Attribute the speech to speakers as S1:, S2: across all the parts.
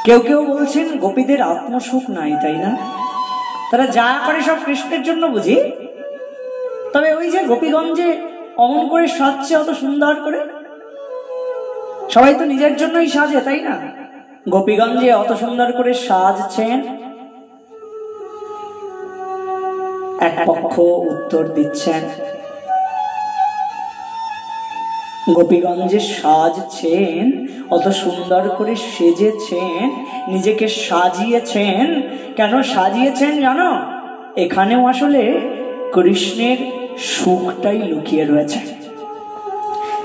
S1: কেউ কেউ বলছেন গোপীদের আত্মসুখ নাই, তাই না? তারা যা করে সব কৃষ্ণের জন্য বুঝি। তবে ওই যে গোপীগঞ্জে অমন করে সাজছে অত সুন্দর করে, সবাই তো নিজের জন্যই সাজে, তাই না? গোপীগঞ্জে অত সুন্দর করে সাজছেন। এক পক্ষ উত্তর দিচ্ছেন, গোপীগঞ্জে সাজছেন, অত সুন্দর করে সেজেছেন, নিজেকে সাজিয়েছেন। কেন সাজিয়েছেন জানো? এখানেও আসলে কৃষ্ণের সুখটাই লুকিয়ে রয়েছে।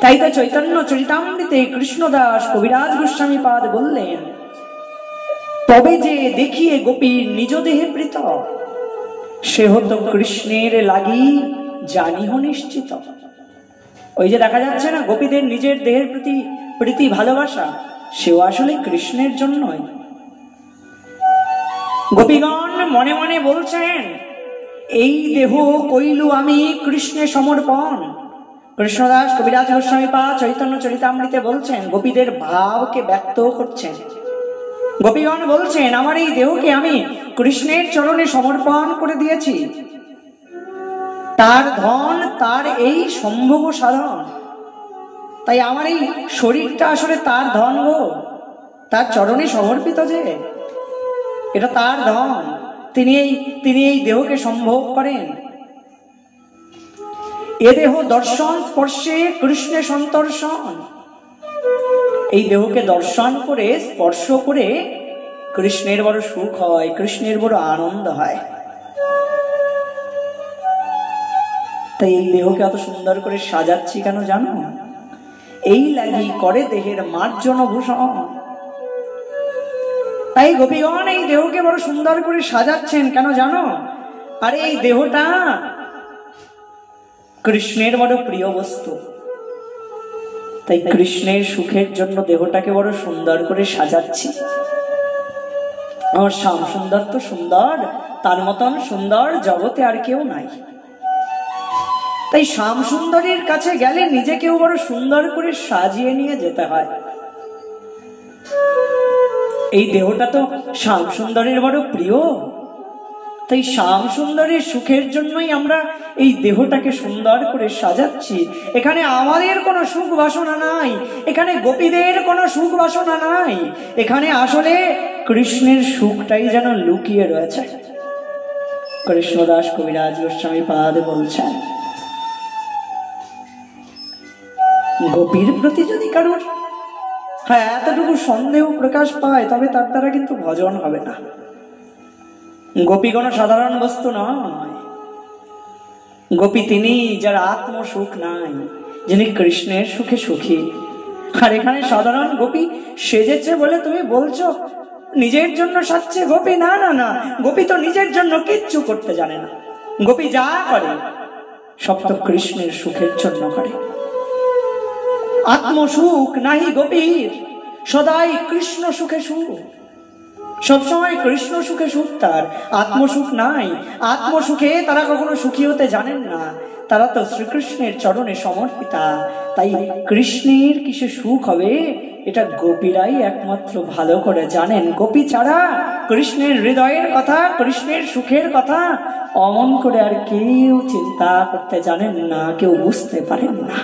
S1: তাই তো চৈতন্য চরিতামৃতে কৃষ্ণদাস কবিরাজ গোস্বামী পাদ বললেন, তবে যে দেখিয়ে গোপীর নিজ দেহে প্রীত, সে হতো কৃষ্ণের লাগি জানিহ নিশ্চিত। ওই যে দেখা যাচ্ছে না গোপীদের নিজের দেহের প্রতি প্রীতি ভালোবাসা, সেও আসলে কৃষ্ণের জন্যই। গোপীগণ মনে মনে বলছেন, এই দেহ কইলু আমি কৃষ্ণে সমর্পণ। কৃষ্ণদাস কবিরাজ গোস্বামী পাদ চৈতন্য চরিতামৃতে বলছেন, গোপীদের ভাবকে ব্যক্ত করছেন। গোপীগণ বলছেন, আমার এই দেহকে আমি কৃষ্ণের চরণে সমর্পণ করে দিয়েছি। তার ধন, তার এই সম্ভোগ সাধন। তাই আমার এই শরীরটা আসলে তার ধন গো, তার চরণে সমর্পিত যে, এটা তার ধন। তিনি এই দেহকে সম্ভোগ করেন। এ দেহ দর্শন স্পর্শে কৃষ্ণে সন্তর্ষণ। এই দেহকে দর্শন করে স্পর্শ করে কৃষ্ণের বড় সুখ হয়, কৃষ্ণের বড় আনন্দ হয়। তাই এই দেহকে এত সুন্দর করে সাজাচ্ছি কেন জানো? এই লাগি করে দেহের মার্জন ভূষণ। তাই গোপীগণ এই দেহকে বড় সুন্দর করে সাজাচ্ছেন কেন জানো? আরে এই দেহটা কৃষ্ণের বড় প্রিয় বস্তু। তাই কৃষ্ণের সুখের জন্য দেহটাকে বড় সুন্দর করে সাজাচ্ছি। আমার শ্যাম সুন্দর তো সুন্দর, তার মতন সুন্দর জগতে আর কেউ নাই। তাই শ্যাম সুন্দরীর কাছে গেলে নিজেকেও বড় সুন্দর করে সাজিয়ে নিয়ে যেতে হয়। এই দেহটা তো শ্যাম সুন্দরের বড় প্রিয়। তাই শ্যাম সুন্দরের সুখের জন্যই আমরা এই দেহটাকে সুন্দর করে সাজাচ্ছি। এখানে আমাদের কোনো সুখ বাসনা নাই, এখানে গোপীদের কোনো সুখ বাসনা নাই। এখানে আসলে কৃষ্ণের সুখটাই যেন লুকিয়ে রয়েছে। কৃষ্ণদাস কবিরাজ গোস্বামী পাদ বলছেন, গোপীর প্রতি যদি কারোর এতটুকু সন্দেহ প্রকাশ পায়, তবে তার দ্বারা কিন্তু ভজন হবে না। গোপী কোনো সাধারণ বস্তু নয়। গোপী তিনি যার আত্মসুখ নাই, যিনি কৃষ্ণের সুখে সুখী। আর এখানে সাধারণ গোপী সেজেছে বলে তুমি বলছো নিজের জন্য সাজছে গোপী? না না না, গোপী তো নিজের জন্য কিচ্ছু করতে জানে না। গোপী যা করে সব তো কৃষ্ণের সুখের জন্য করে। আত্মসুখ নাহি গোপীর, সদাই কৃষ্ণ সুখে সুখ। সবসময় কৃষ্ণ সুখে সুখ তার, আত্মসুখ নাই। আত্মসুখে তারা কখনো সুখী হতে জানেন না, তারা তো শ্রীকৃষ্ণের চরণে সমর্পিতা। তাই কৃষ্ণের কিসে সুখ হবে এটা গোপীরাই একমাত্র ভালো করে জানেন। গোপী ছাড়া কৃষ্ণের হৃদয়ের কথা, কৃষ্ণের সুখের কথা অমন করে আর কেউ চিন্তা করতে জানেন না, কেউ বুঝতে পারেন না।